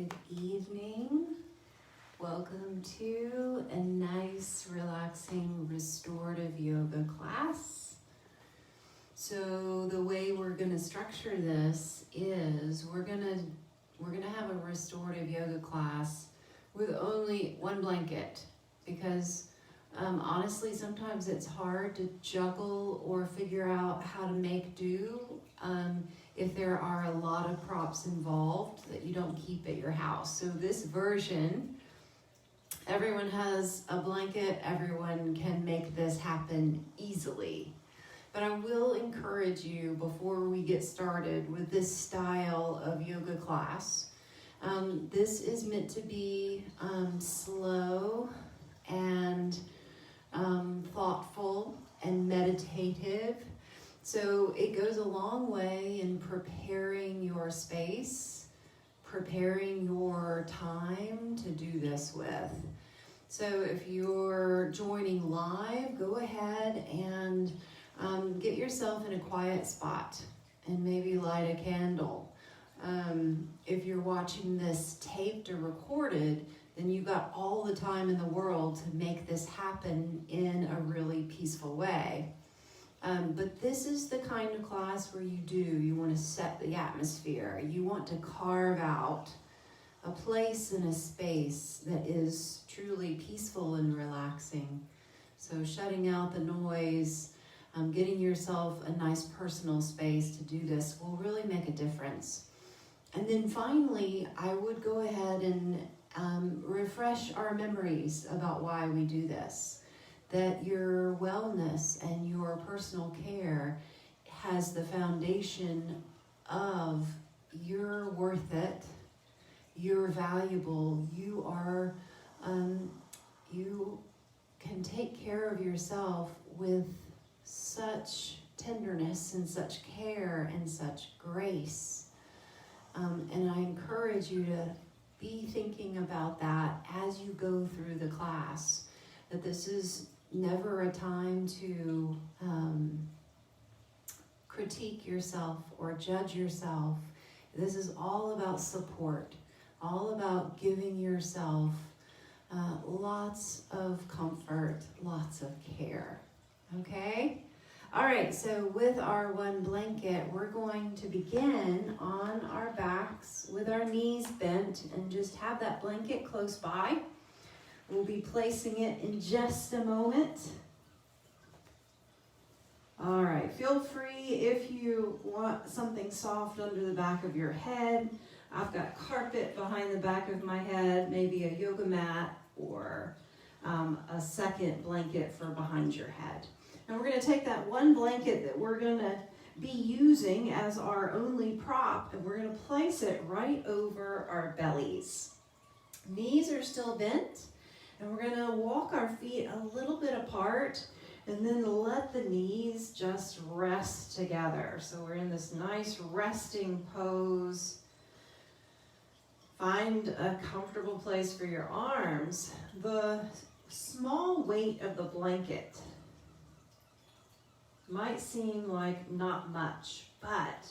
Good evening. Welcome to a nice, relaxing, restorative yoga class. So the way we're going to structure this is we're gonna have a restorative yoga class with only one blanket because honestly sometimes it's hard to juggle or figure out how to make do if there are a lot of props involved that you don't keep at your house. So this version, everyone has a blanket, everyone can make this happen easily. But I will encourage you before we get started with this style of yoga class. This is meant to be slow and thoughtful and meditative. So it goes a long way in preparing your space, preparing your time to do this with. So if you're joining live, go ahead and get yourself in a quiet spot and maybe light a candle. If you're watching this taped or recorded, then you've got all the time in the world to make this happen in a really peaceful way. But this is the kind of class where you want to set the atmosphere. You want to carve out a place and a space that is truly peaceful and relaxing. So shutting out the noise, getting yourself a nice personal space to do this will really make a difference. And then finally, I would go ahead and refresh our memories about why we do this. That your wellness and your personal care has the foundation of you're worth it, you're valuable, you are, you can take care of yourself with such tenderness and such care and such grace. And I encourage you to be thinking about that as you go through the class, that this is never a time to critique yourself or judge yourself. This is all about support, all about giving yourself lots of comfort, lots of care. Okay? All right, so with our one blanket, we're going to begin on our backs with our knees bent and just have that blanket close by. We'll be placing it in just a moment. All right, feel free if you want something soft under the back of your head. I've got carpet behind the back of my head, maybe a yoga mat or a second blanket for behind your head. And we're going to take that one blanket that we're going to be using as our only prop, and we're going to place it right over our bellies. Knees are still bent. And we're going to walk our feet a little bit apart and then let the knees just rest together. So we're in this nice resting pose. Find a comfortable place for your arms. The small weight of the blanket might seem like not much, but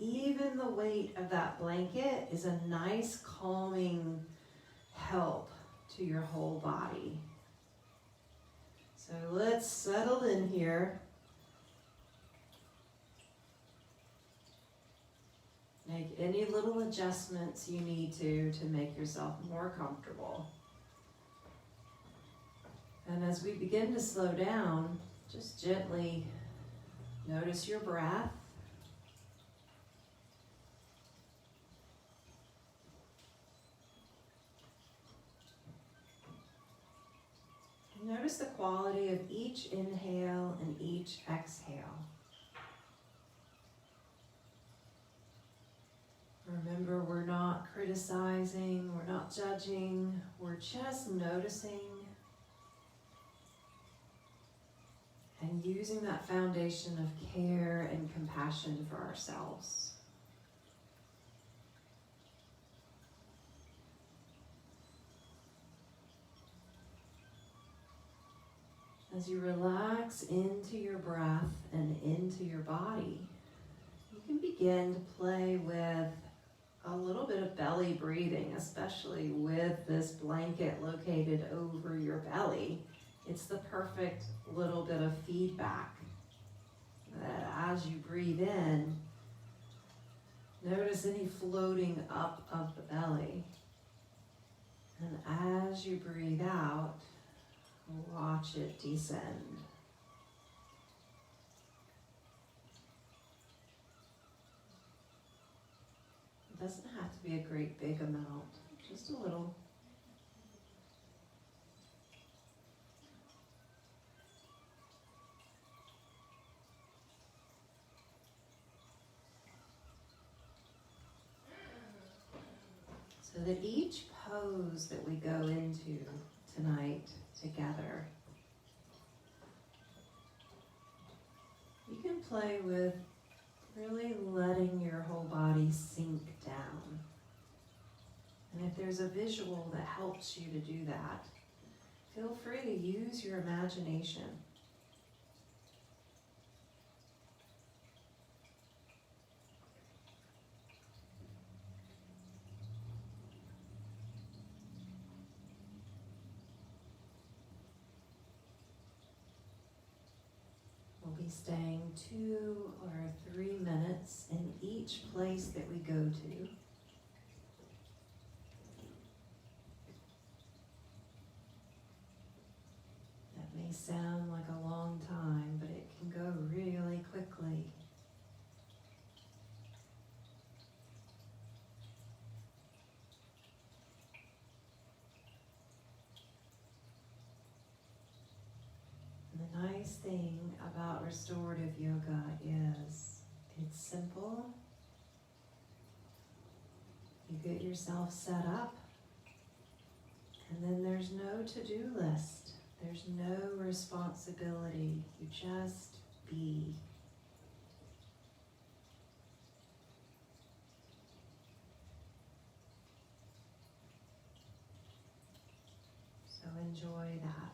even the weight of that blanket is a nice calming help to your whole body. So let's settle in here. Make any little adjustments you need to make yourself more comfortable. And as we begin to slow down, just gently notice your breath. Notice the quality of each inhale and each exhale. Remember, we're not criticizing, we're not judging, we're just noticing and using that foundation of care and compassion for ourselves. As you relax into your breath and into your body, you can begin to play with a little bit of belly breathing, especially with this blanket located over your belly. It's the perfect little bit of feedback that as you breathe in, notice any floating up of the belly. And as you breathe out, watch it descend. It doesn't have to be a great big amount, just a little. So that each pose that we go into tonight together, you can play with really letting your whole body sink down. And if there's a visual that helps you to do that, feel free to use your imagination. We'll be staying 2 or 3 minutes in each place that we go to. That may sound like a long time, but it can go really quickly. The nice thing about restorative yoga is it's simple. You get yourself set up, and then there's no to-do list. There's no responsibility. You just be. So enjoy that.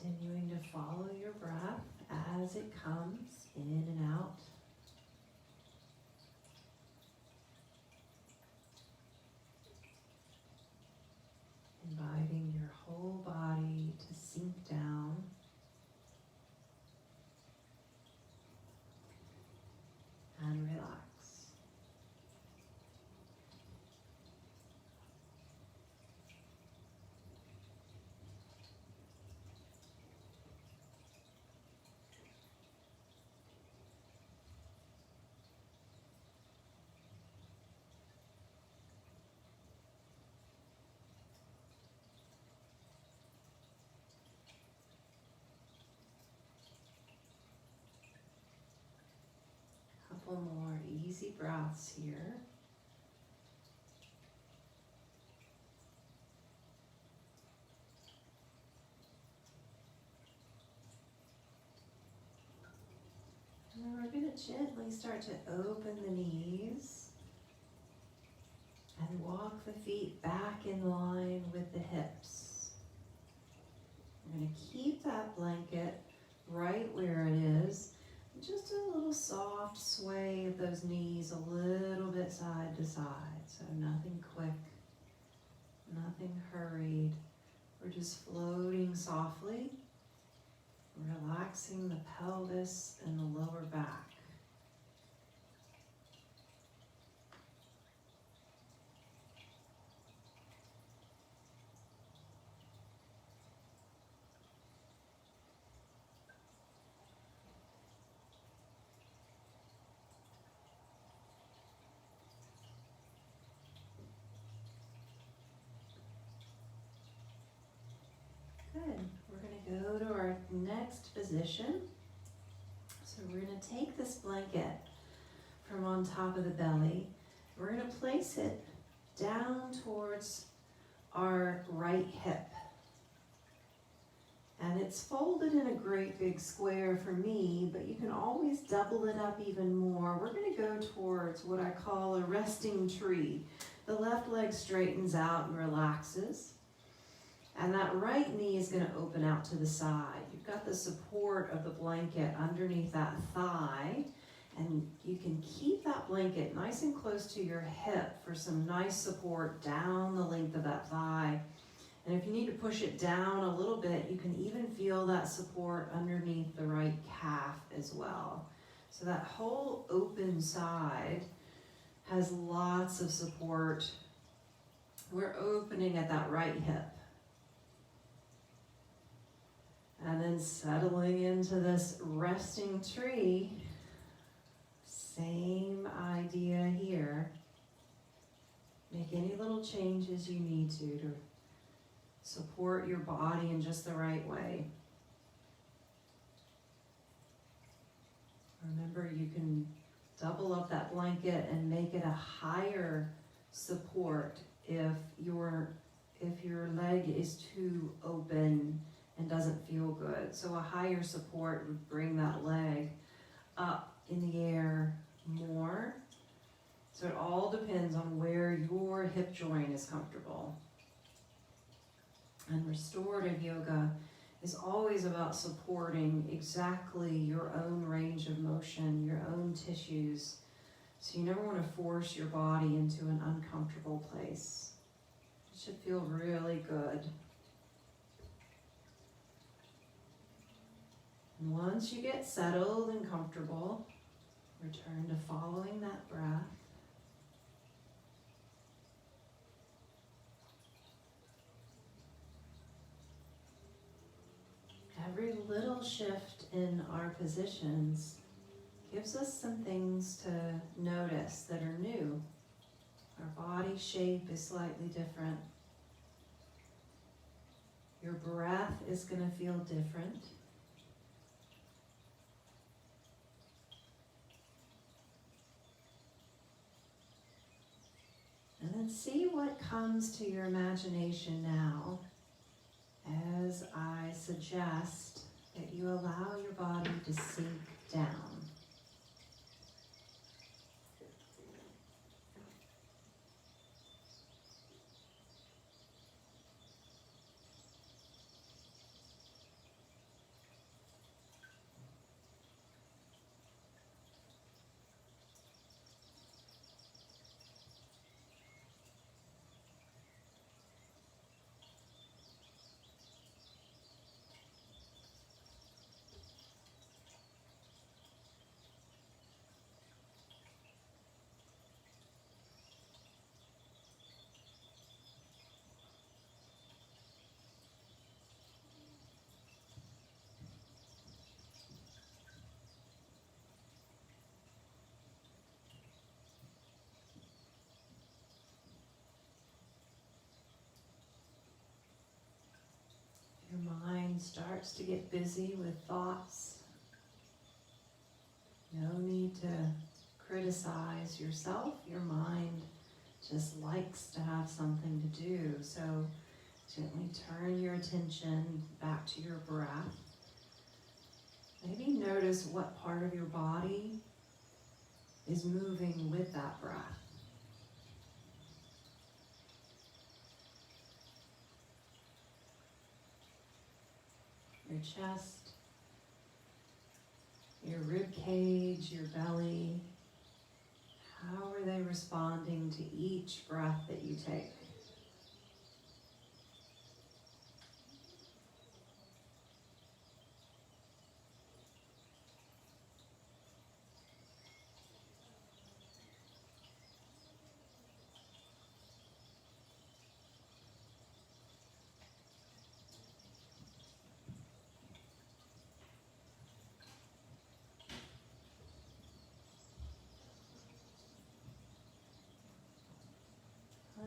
Continuing to follow your breath as it comes in and out. Inviting your whole body to sink down. And relax. Couple more easy breaths here. And then we're going to gently start to open the knees and walk the feet back in line with the hips. We're going to keep that blanket right where it is. Just a little soft sway of those knees, a little bit side to side. So nothing quick, nothing hurried. We're just floating softly, relaxing the pelvis and the lower back. go to our next position. So we're going to take this blanket from on top of the belly. We're going to place it down towards our right hip. And it's folded in a great big square for me, but you can always double it up even more. We're going to go towards what I call a resting tree. The left leg straightens out and relaxes. And that right knee is going to open out to the side. You've got the support of the blanket underneath that thigh. And you can keep that blanket nice and close to your hip for some nice support down the length of that thigh. And if you need to push it down a little bit, you can even feel that support underneath the right calf as well. So that whole open side has lots of support. We're opening at that right hip. And then settling into this resting tree. Same idea here. Make any little changes you need to support your body in just the right way. Remember, you can double up that blanket and make it a higher support if your leg is too open and doesn't feel good. So a higher support would bring that leg up in the air more. So it all depends on where your hip joint is comfortable. And restorative yoga is always about supporting exactly your own range of motion, your own tissues. So you never want to force your body into an uncomfortable place. It should feel really good. And once you get settled and comfortable, return to following that breath. Every little shift in our positions gives us some things to notice that are new. Our body shape is slightly different. Your breath is going to feel different. And then see what comes to your imagination now as I suggest that you allow your body to sink down. Your mind starts to get busy with thoughts. No need to criticize yourself. Your mind just likes to have something to do. So gently turn your attention back to your breath. Maybe notice what part of your body is moving with that breath. Your chest, your rib cage, your belly. How are they responding to each breath that you take?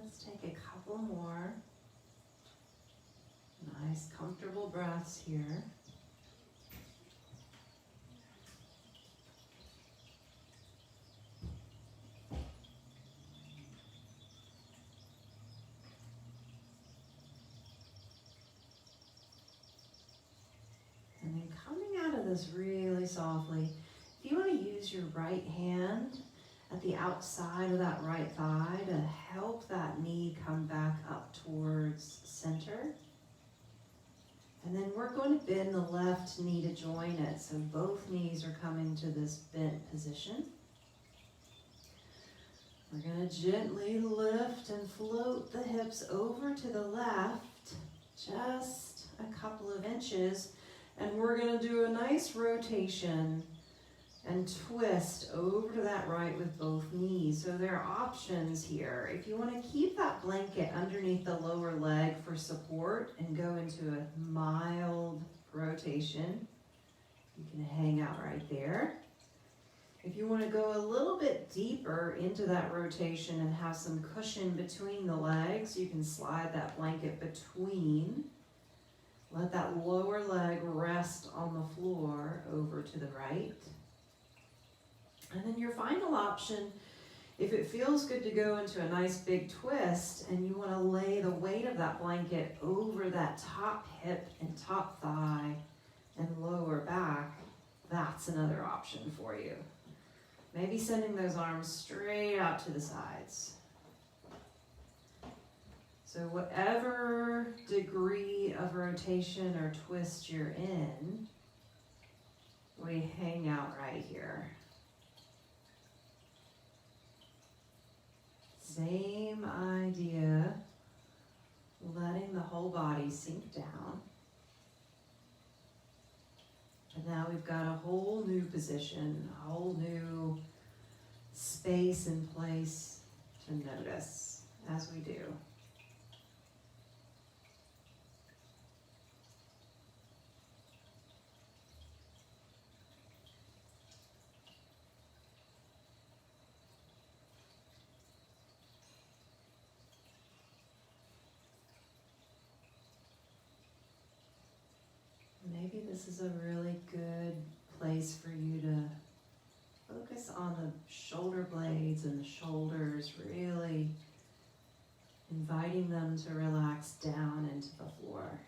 Let's take a couple more. Nice, comfortable breaths here. And then coming out of this really softly, if you want to use your right hand at the outside of that right thigh to help that knee come back up towards center. And then we're going to bend the left knee to join it, so both knees are coming to this bent position. We're going to gently lift and float the hips over to the left, just a couple of inches, and we're going to do a nice rotation and twist over to that right with both knees. So there are options here. If you want to keep that blanket underneath the lower leg for support and go into a mild rotation, you can hang out right there. If you want to go a little bit deeper into that rotation and have some cushion between the legs, you can slide that blanket between. Let that lower leg rest on the floor over to the right. And then your final option, if it feels good to go into a nice big twist and you want to lay the weight of that blanket over that top hip and top thigh and lower back, that's another option for you. Maybe sending those arms straight out to the sides. So whatever degree of rotation or twist you're in, we hang out right here. Same idea, letting the whole body sink down. And now we've got a whole new position, a whole new space and place to notice as we do. Maybe this is a really good place for you to focus on the shoulder blades and the shoulders, really inviting them to relax down into the floor.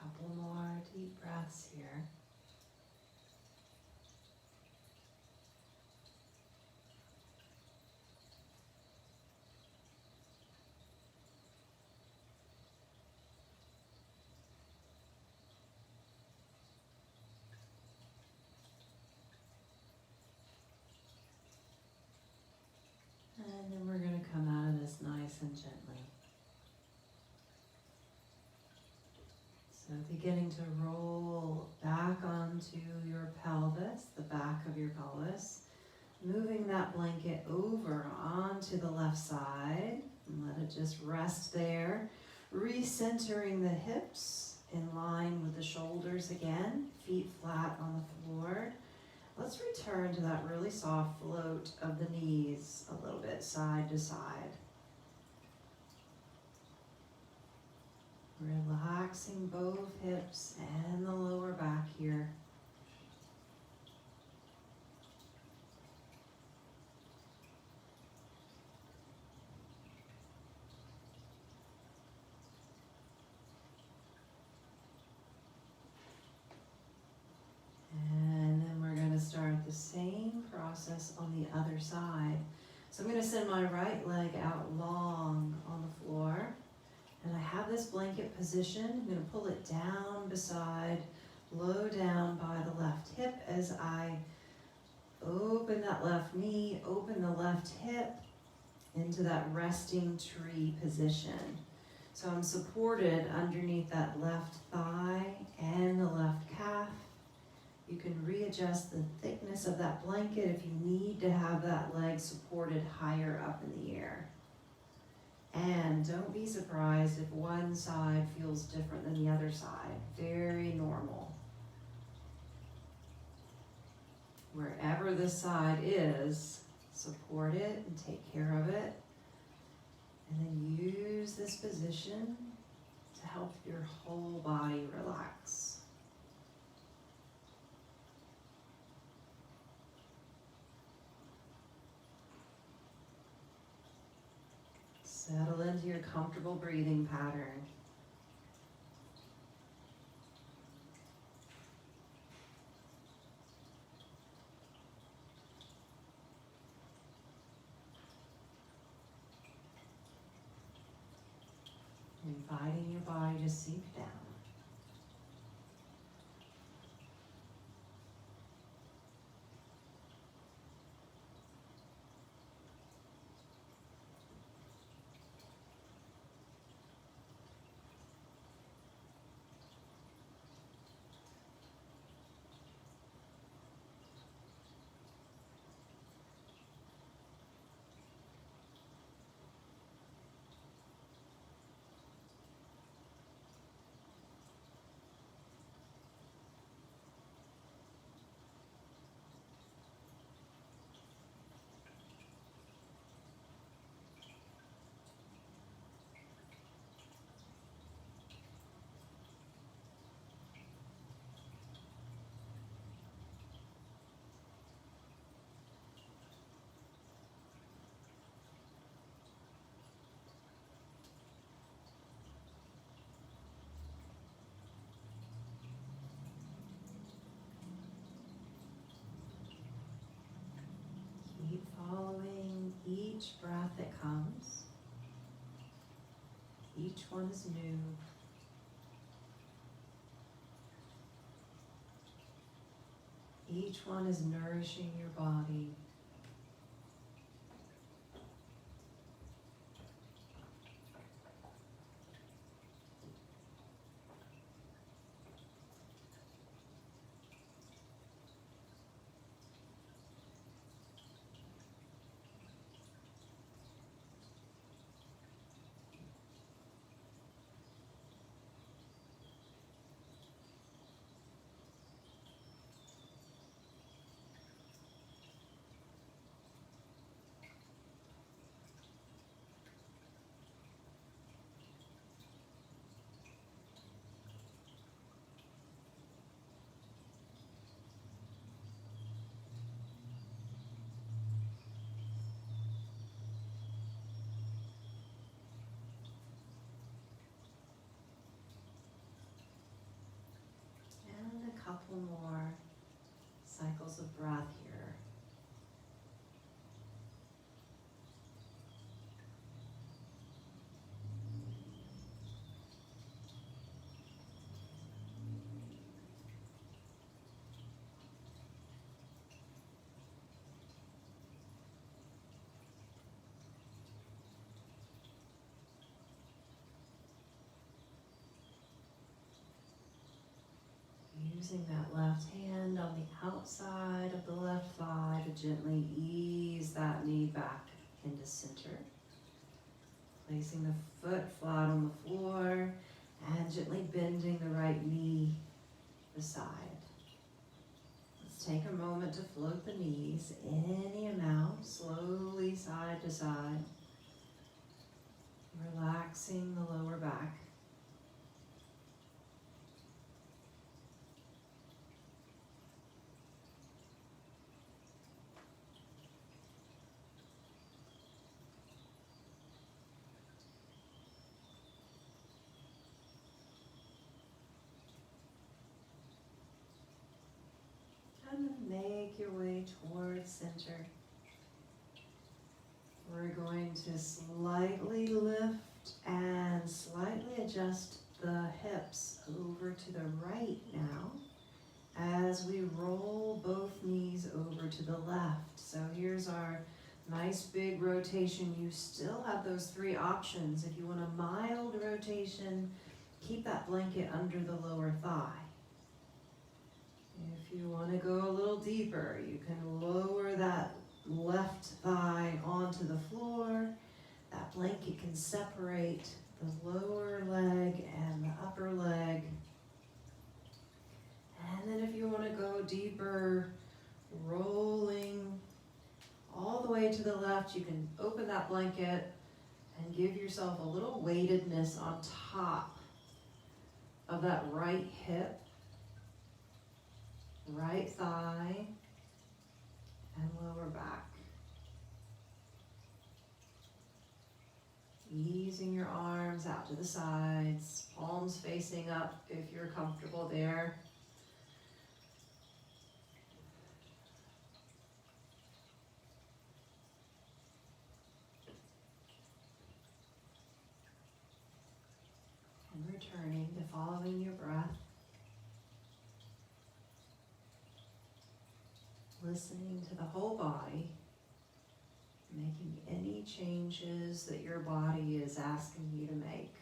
Couple more deep breaths here. And then we're going to come out of this nice and gently. So beginning to roll back onto your pelvis, the back of your pelvis, moving that blanket over onto the left side, and let it just rest there, recentering the hips in line with the shoulders again, feet flat on the floor. Let's return to that really soft float of the knees a little bit side to side. Relaxing both hips and the lower back here. process on the other side. So I'm going to send my right leg out long on the floor. And I have this blanket position. I'm going to pull it down beside, low down by the left hip as I open that left knee, open the left hip into that resting tree position. So I'm supported underneath that left thigh and the left calf. You can readjust the thickness of that blanket if you need to have that leg supported higher up in the air. And don't be surprised if one side feels different than the other side. Very normal. Wherever the side is, support it and take care of it. And then use this position to help your whole body relax. Settle into your comfortable breathing pattern. Inviting your body to sink down. Keep following each breath that comes. Each one is new. Each one is nourishing your body. And a couple more cycles of breath here. Using that left hand on the outside of the left thigh to gently ease that knee back into center. Placing the foot flat on the floor and gently bending the right knee beside. Let's take a moment to float the knees any amount, slowly side to side. Relaxing the lower back. And making your way towards center. We're going to slightly lift and slightly adjust the hips over to the right now as we roll both knees over to the left. So here's our nice big rotation. You still have those 3 options. If you want a mild rotation, keep that blanket under the lower thigh. If you want to go a little deeper, you can lower that left thigh onto the floor. That blanket can separate the lower leg and the upper leg. And then if you want to go deeper, rolling all the way to the left, you can open that blanket and give yourself a little weightedness on top of that right hip, right thigh, and lower back. Easing your arms out to the sides, palms facing up if you're comfortable there. And returning to following your breath. Listening to the whole body, making any changes that your body is asking you to make.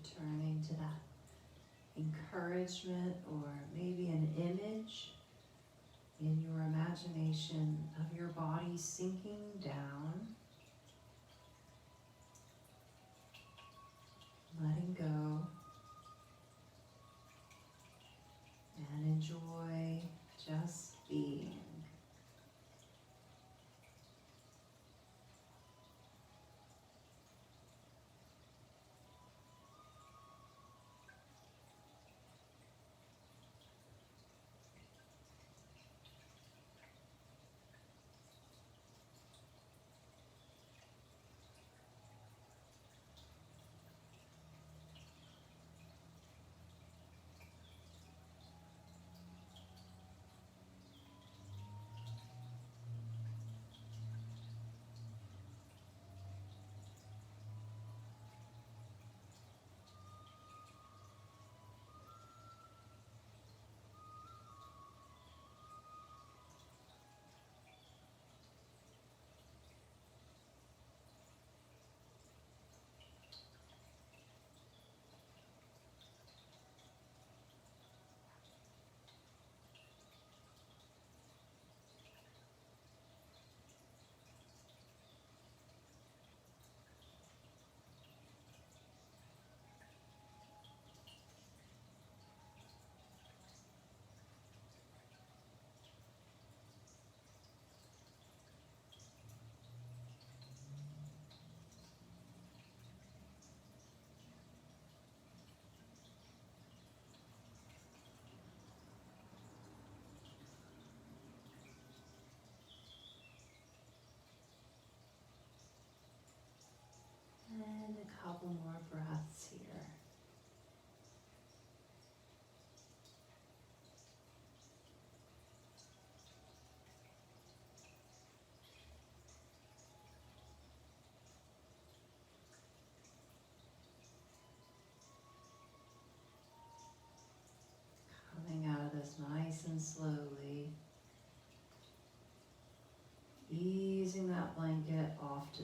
Returning to that encouragement or maybe an image in your imagination of your body sinking down, letting go, and enjoy just being.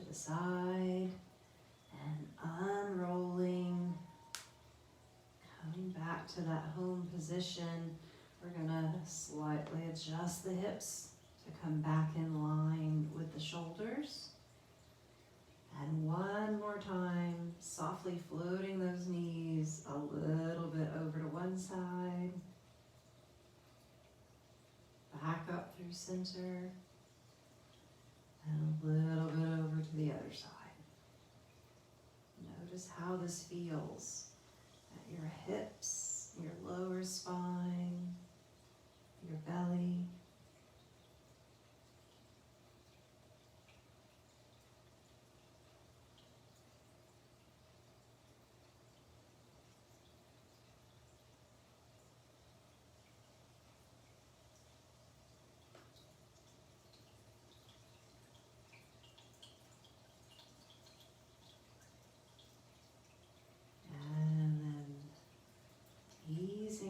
to the side and unrolling, coming back to that home position. We're gonna slightly adjust the hips to come back in line with the shoulders. And one more time, softly floating those knees a little bit over to one side. Back up through center. And a little bit over to the other side. Notice how this feels at your hips, your lower spine, your belly.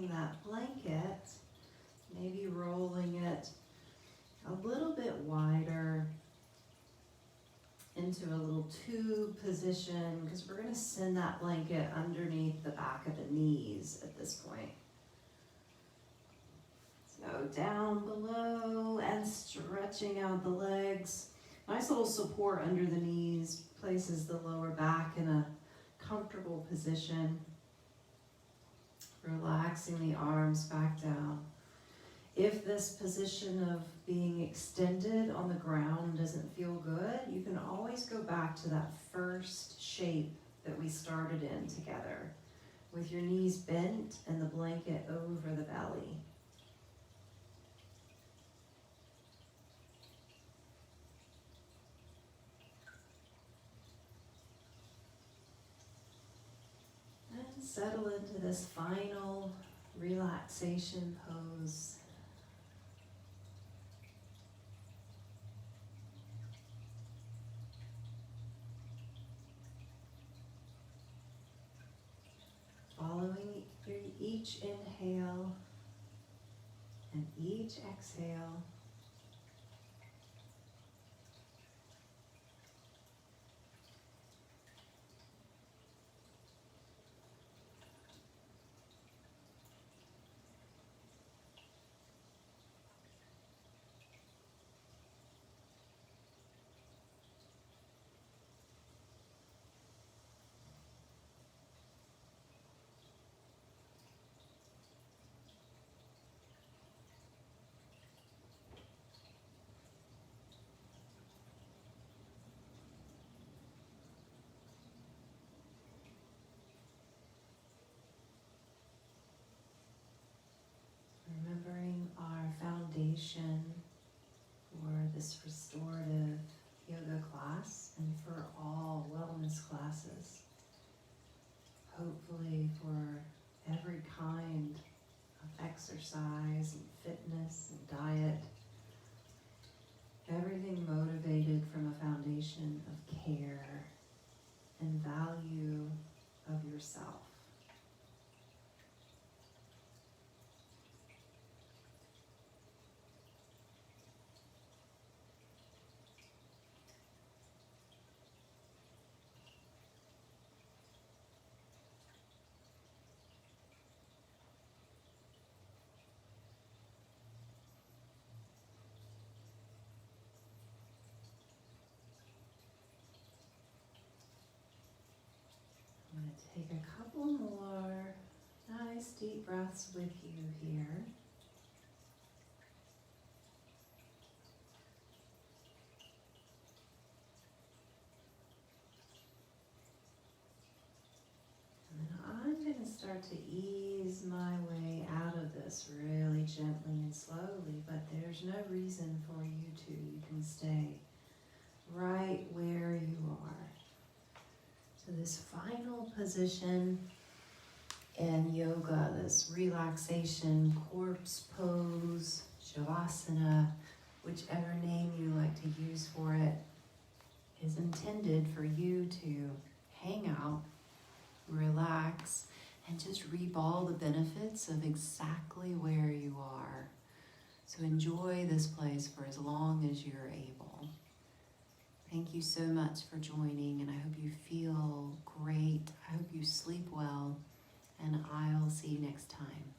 That blanket, maybe rolling it a little bit wider into a little tube position, because we're going to send that blanket underneath the back of the knees at this point. So down below and stretching out the legs. Nice little support under the knees, places the lower back in a comfortable position. Relaxing the arms back down. If this position of being extended on the ground doesn't feel good, you can always go back to that first shape that we started in together, with your knees bent and the blanket over the belly. Settle into this final relaxation pose. Following each inhale and each exhale, remembering our foundation for this restorative yoga class and for all wellness classes. Hopefully for every kind of exercise and fitness and diet. Everything motivated from a foundation of care and value of yourself. I'm going to take a couple more nice deep breaths with you here. And then I'm going to start to ease my way out of this really gently and slowly, but there's no reason for you to. You can stay right where you are. So this final position in yoga, this relaxation, corpse pose, shavasana, whichever name you like to use for it, is intended for you to hang out, relax, and just reap all the benefits of exactly where you are. So enjoy this place for as long as you're able. Thank you so much for joining, and I hope you feel great. I hope you sleep well, and I'll see you next time.